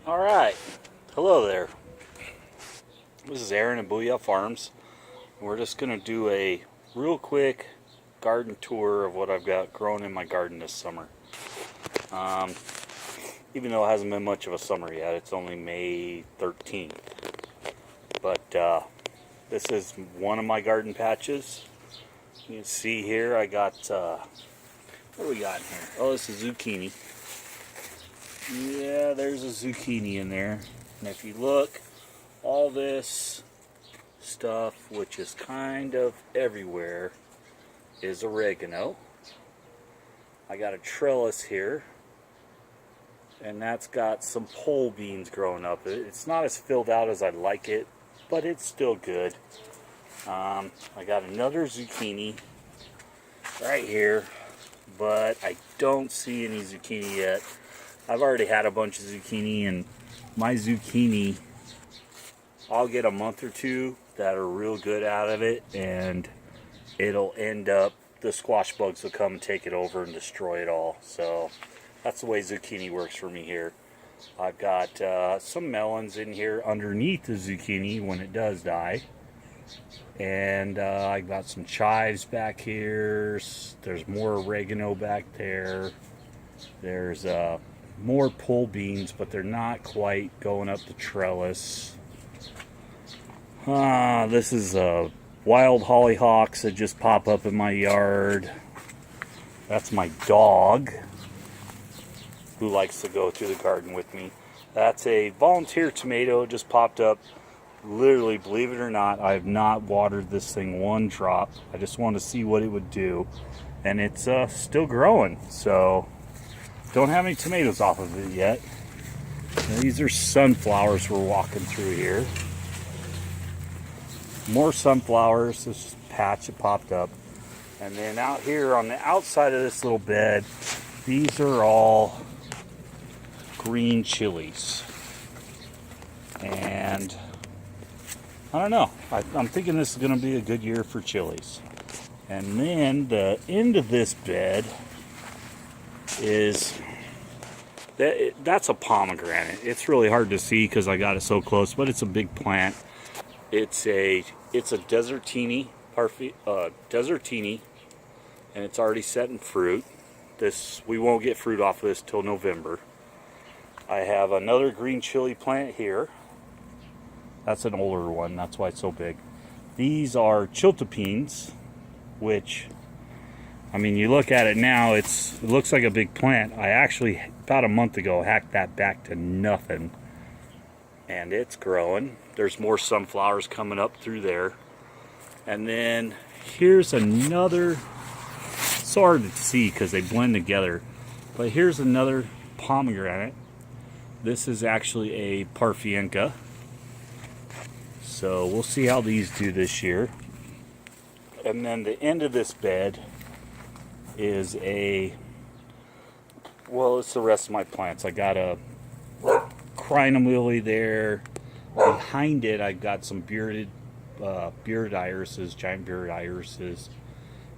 All right. Hello there. This is Aaron at Booyah Farms. We're just going to do a real quick garden tour of what I've got growing in my garden this summer. Um, Even though it hasn't been much of a summer yet, it's only May 13th. But this is one of my garden patches. You can see here I got, what do we got in here? Oh, this is zucchini. Yeah, there's a zucchini in there. And if you look, all this stuff, which is kind of everywhere, is oregano. I got a trellis here, and that's got some pole beans growing up. It's not as filled out as I'd like it, but it's still good. I got another zucchini right here, but I don't see any zucchini yet. I've already had a bunch of zucchini, and my zucchini, I'll get a month or two that are real good out of it, and it'll end up, the squash bugs will come and take it over and destroy it all. So that's the way zucchini works for me here. I've got some melons in here underneath the zucchini when it does die. And I got some chives back here. There's more oregano back there. There's more pole beans, but they're not quite going up the trellis. This is wild hollyhocks that just pop up in my yard. That's my dog, who likes to go through the garden with me. That's a volunteer tomato, just popped up. Literally, believe it or not, I have not watered this thing one drop. I just wanted to see what it would do. And it's still growing, so don't have any tomatoes off of it yet. Now, these are sunflowers we're walking through here. More sunflowers, this patch that popped up. And then out here on the outside of this little bed, these are all green chilies. And I don't know, I'm thinking this is going to be a good year for chilies. And then the end of this bed is, that's a pomegranate. It's really hard to see because I got it so close, but it's a big plant. It's a desertini, desertini, and it's already setting fruit. We won't get fruit off of this till November. I have another green chili plant here. That's an older one, that's why it's so big. These are chiltepines, which, I mean, you look at it now, it looks like a big plant. I actually, about a month ago, hacked that back to nothing. And it's growing. There's more sunflowers coming up through there. And then here's another, it's so hard to see because they blend together. But here's another pomegranate. This is actually a Parfienka. So we'll see how these do this year. And then the end of this bed is it's the rest of my plants. I got a crinum lily there. Behind it, I've got some bearded irises, giant bearded irises.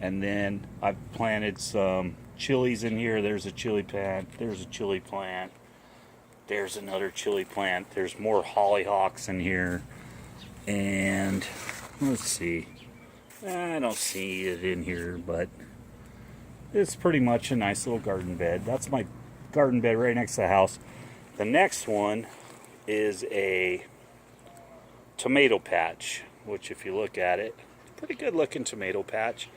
And then I've planted some chilies in here. There's a chili plant. There's a chili plant. There's another chili plant. There's more hollyhocks in here. And let's see. I don't see it in here, but it's pretty much a nice little garden bed. That's my garden bed right next to the house. The next one is a tomato patch, which if you look at it, pretty good looking tomato patch.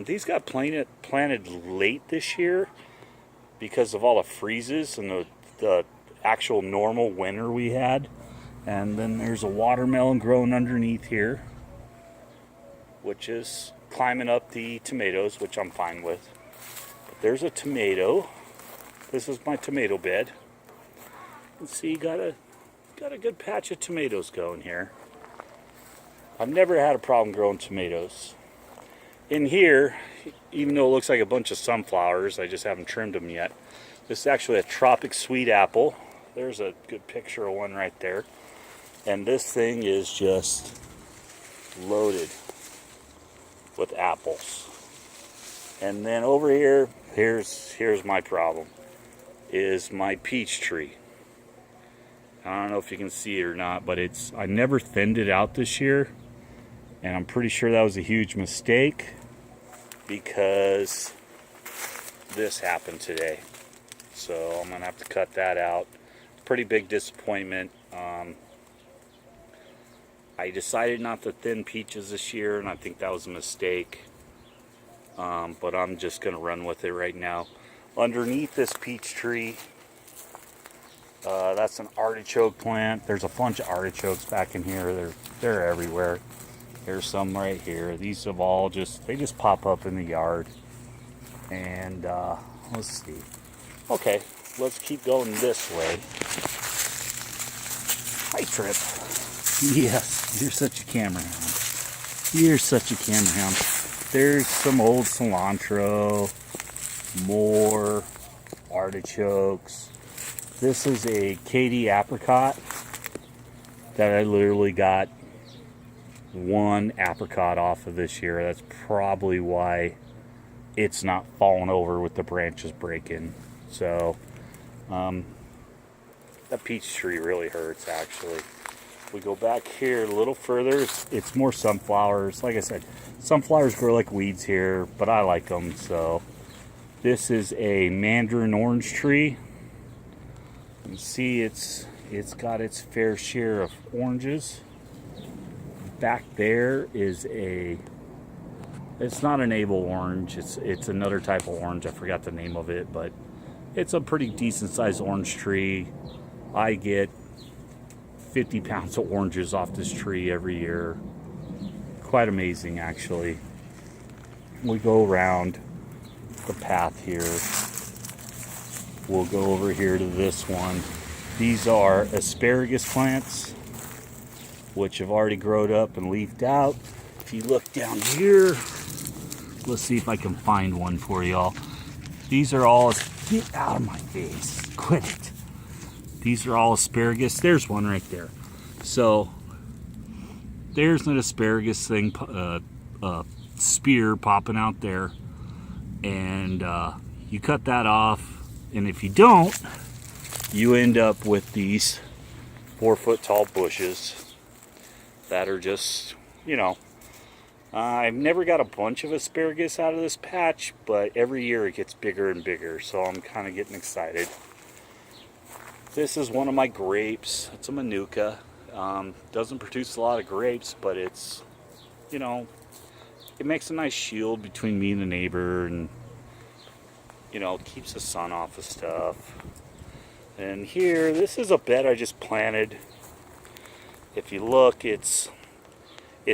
These got planted late this year because of all the freezes and the actual normal winter we had. And then there's a watermelon growing underneath here, which is climbing up the tomatoes, which I'm fine with. But there's a tomato. This is my tomato bed. And see, got a good patch of tomatoes going here. I've never had a problem growing tomatoes. In here, even though it looks like a bunch of sunflowers, I just haven't trimmed them yet. This is actually a tropic sweet apple. There's a good picture of one right there. And this thing is just loaded with apples. And then over here, here's my problem, is my peach tree. I don't know if you can see it or not, but I never thinned it out this year. And I'm pretty sure that was a huge mistake because this happened today. So I'm gonna have to cut that out. Pretty big disappointment. I decided not to thin peaches this year, and I think that was a mistake. But I'm just gonna run with it right now. Underneath this peach tree, that's an artichoke plant. There's a bunch of artichokes back in here. They're everywhere. There's some right here. These have all they just pop up in the yard. And let's see. Okay, let's keep going this way. Hi, Trip. Yes, you're such a camera hound. You're such a camera hound. There's some old cilantro, more artichokes. This is a Katy apricot that I literally got one apricot off of this year. That's probably why it's not falling over with the branches breaking. So that peach tree really hurts, actually. We go back here a little further, it's more sunflowers. Like I said, sunflowers grow like weeds here, but I like them. So this is a mandarin orange tree. You can see it's got its fair share of oranges. Back there is it's not an Able orange, it's another type of orange. I forgot the name of it, but it's a pretty decent sized orange tree. I get 50 pounds of oranges off this tree every year. Quite amazing, actually. We go around the path here. We'll go over here to this one. These are asparagus plants, which have already grown up and leafed out. If you look down here, let's see if I can find one for y'all. These are all, get out of my face, quit it. These are all asparagus. There's one right there. So there's an asparagus thing, spear popping out there, and you cut that off, and if you don't, you end up with these 4-foot tall bushes that are just, I've never got a bunch of asparagus out of this patch, but every year it gets bigger and bigger, so I'm kind of getting excited. This is one of my grapes. It's a Manuka. Doesn't produce a lot of grapes, but it's, it makes a nice shield between me and the neighbor, and, keeps the sun off of stuff. And here, this is a bed I just planted. If you look, it's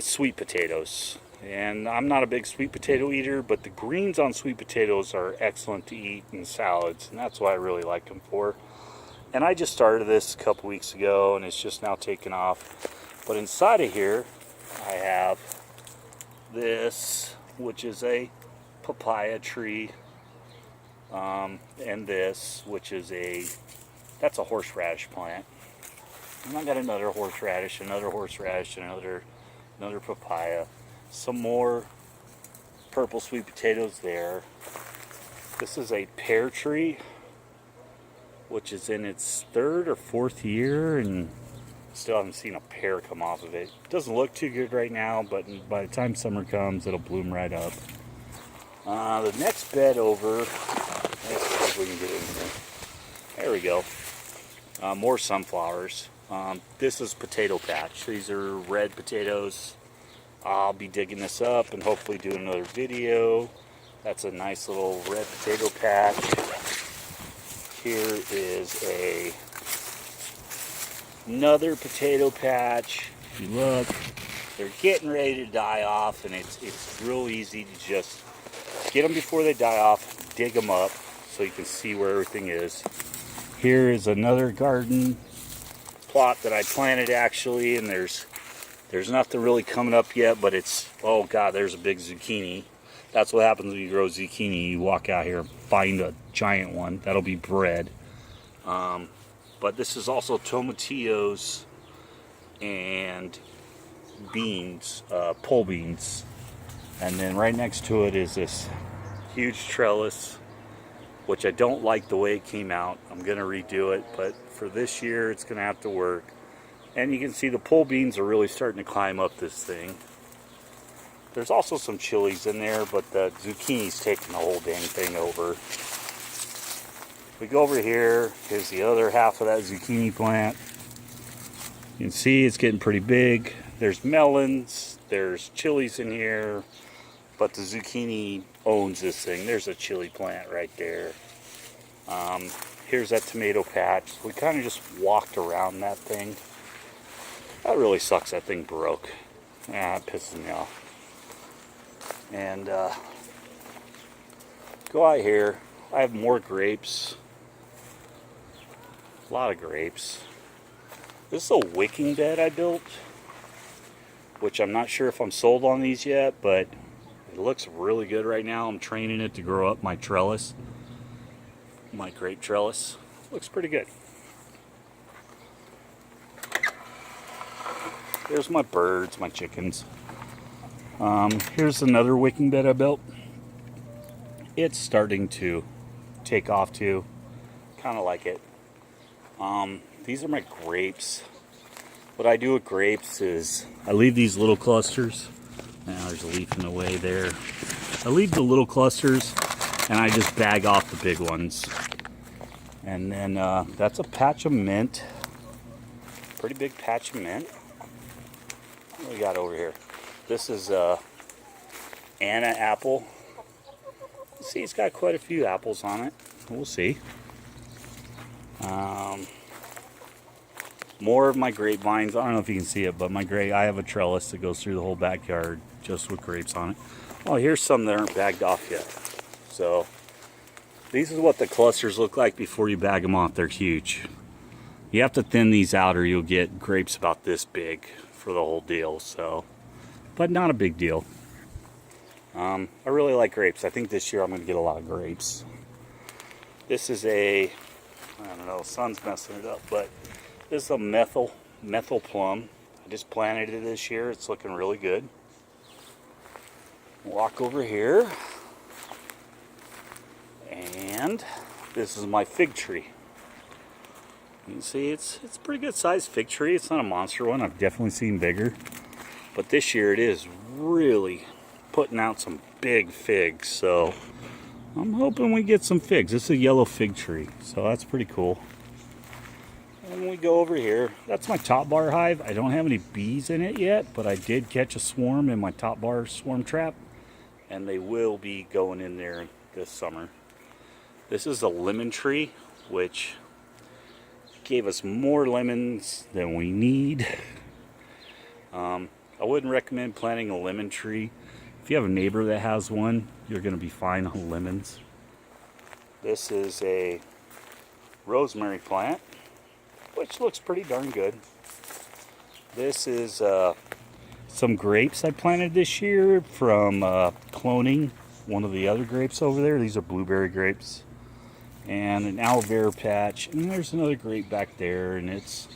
sweet potatoes. And I'm not a big sweet potato eater, but the greens on sweet potatoes are excellent to eat in salads, and that's what I really like them for. And I just started this a couple weeks ago, and it's just now taken off. But inside of here, I have this, which is a papaya tree, and this, which is that's a horseradish plant. And I got another horseradish, another papaya, some more purple sweet potatoes there. This is a pear tree, which is in its 3rd or 4th year, and still haven't seen a pear come off of it. Doesn't look too good right now, but by the time summer comes, it'll bloom right up. The next bed over, let's see if we can get in here. There we go. More sunflowers. This is potato patch. These are red potatoes. I'll be digging this up and hopefully do another video. That's a nice little red potato patch. Here is another potato patch. If you look, they're getting ready to die off, and it's real easy to just get them before they die off, dig them up so you can see where everything is. Here is another garden plot that I planted, actually, and there's nothing really coming up yet, but oh god, there's a big zucchini. That's what happens when you grow zucchini. You walk out here and find a giant one. That'll be bred. But this is also tomatillos and beans, pole beans. And then right next to it is this huge trellis which I don't like the way it came out. I'm going to redo it, but for this year it's going to have to work. And you can see the pole beans are really starting to climb up this thing. There's also some chilies in there, but the zucchini's taking the whole dang thing over. We go over here, here's the other half of that zucchini plant. You can see it's getting pretty big. There's melons, there's chilies in here, but the zucchini owns this thing. There's a chili plant right there. Here's that tomato patch. We kind of just walked around that thing. That really sucks, that thing broke. Yeah, it pisses me off. And go out here, I have more grapes. A lot of grapes. This is a wicking bed I built, which I'm not sure if I'm sold on these yet, but it looks really good right now. I'm training it to grow up my trellis, my grape trellis. Looks pretty good. There's my birds, my chickens. Here's another wicking bed I built. It's starting to take off too. Kind of like it. These are my grapes. What I do with grapes is I leave these little clusters. Now there's a leaf in the way there. I leave the little clusters and I just bag off the big ones. And then that's a patch of mint. Pretty big patch of mint. What do we got over here? This is Anna apple. See, it's got quite a few apples on it. We'll see. More of my grapevines. I don't know if you can see it, but I have a trellis that goes through the whole backyard just with grapes on it. Oh, here's some that aren't bagged off yet. So these is what the clusters look like before you bag them off. They're huge. You have to thin these out or you'll get grapes about this big for the whole deal. So, but not a big deal. I really like grapes. I think this year I'm going to get a lot of grapes. This is I don't know, sun's messing it up, but this is a methyl plum. I just planted it this year. It's looking really good. Walk over here. And this is my fig tree. You can see it's a pretty good sized fig tree. It's not a monster one. I've definitely seen bigger. But this year it is really putting out some big figs. So I'm hoping we get some figs. This is a yellow fig tree. So that's pretty cool. And we go over here. That's my top bar hive. I don't have any bees in it yet, but I did catch a swarm in my top bar swarm trap. And they will be going in there this summer. This is a lemon tree, which gave us more lemons than we need. I wouldn't recommend planting a lemon tree. If you have a neighbor that has one, you're going to be fine on lemons. This is a rosemary plant, which looks pretty darn good. This is some grapes I planted this year from cloning one of the other grapes over there. These are blueberry grapes. And an aloe vera patch. And there's another grape back there, and it's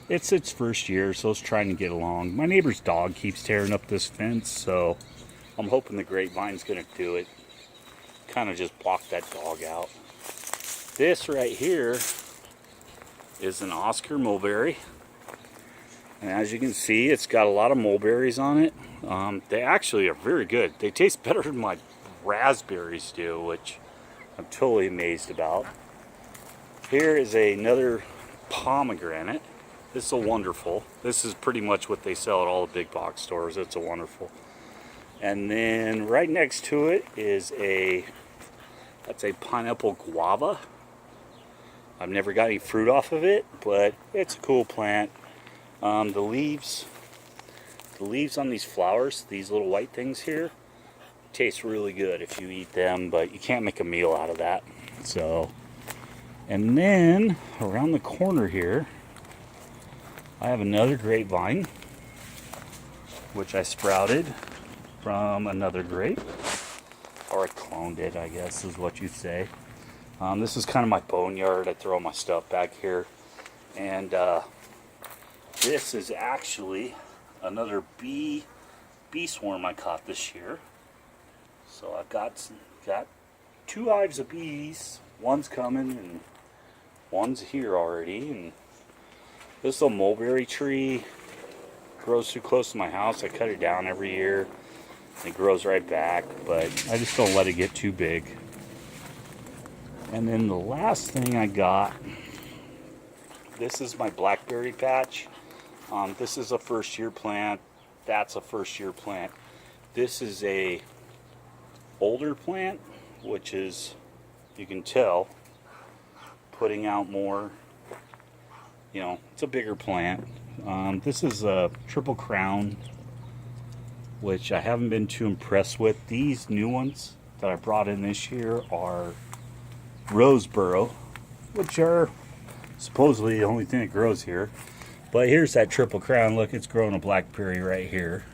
its first year, so it's trying to get along. My neighbor's dog keeps tearing up this fence, so I'm hoping the grapevine's gonna do it. Kind of just block that dog out. This right here is an Oscar mulberry. And as you can see, it's got a lot of mulberries on it. They actually are very good. They taste better than my raspberries do, which I'm totally amazed about. Here is another pomegranate. This is a wonderful. This is pretty much what they sell at all the big box stores. It's a wonderful. And then right next to it is that's a pineapple guava. I've never got any fruit off of it, but it's a cool plant. The leaves on these flowers, these little white things here, taste really good if you eat them, but you can't make a meal out of that. So, and then around the corner here, I have another grapevine, which I sprouted from another grape, or I cloned it, I guess is what you'd say. This is kind of my boneyard. I throw my stuff back here, and this is actually another bee swarm I caught this year. So I've got 2 hives of bees. One's coming and one's here already. And this little mulberry tree grows too close to my house. I cut it down every year. It grows right back, but I just don't let it get too big. And then the last thing I got, this is my blackberry patch. This is a first year plant. That's a first year plant. This is a older plant, which is, you can tell, putting out more. You know, it's a bigger plant. This is a triple crown, which I haven't been too impressed with. These new ones that I brought in this year are Roseboro, which are supposedly the only thing that grows here. But here's that triple crown. Look, it's growing a blackberry right here.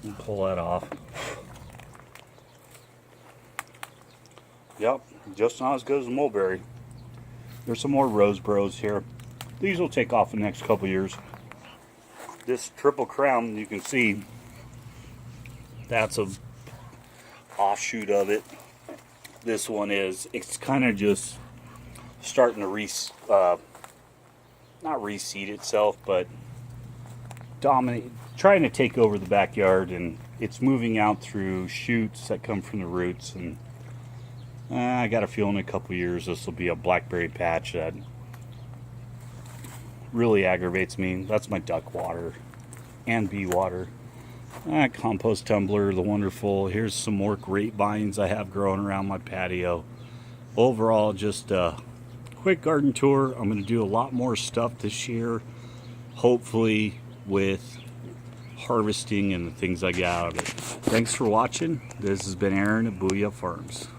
Let me pull that off. Yep, just not as good as the mulberry. There's some more Roseboros here. These will take off in the next couple years. This triple crown, you can see, that's a offshoot of it. This one is, it's kind of just starting to not reseed itself, but dominate, trying to take over the backyard, and it's moving out through shoots that come from the roots. And I got a feeling in a couple years this will be a blackberry patch that really aggravates me. That's my duck water and bee water. Compost tumbler, the wonderful. Here's some more grapevines I have growing around my patio. Overall, just a quick garden tour. I'm going to do a lot more stuff this year, hopefully with harvesting and the things I get out of it. Thanks for watching. This has been Aaron at Booyah Farms.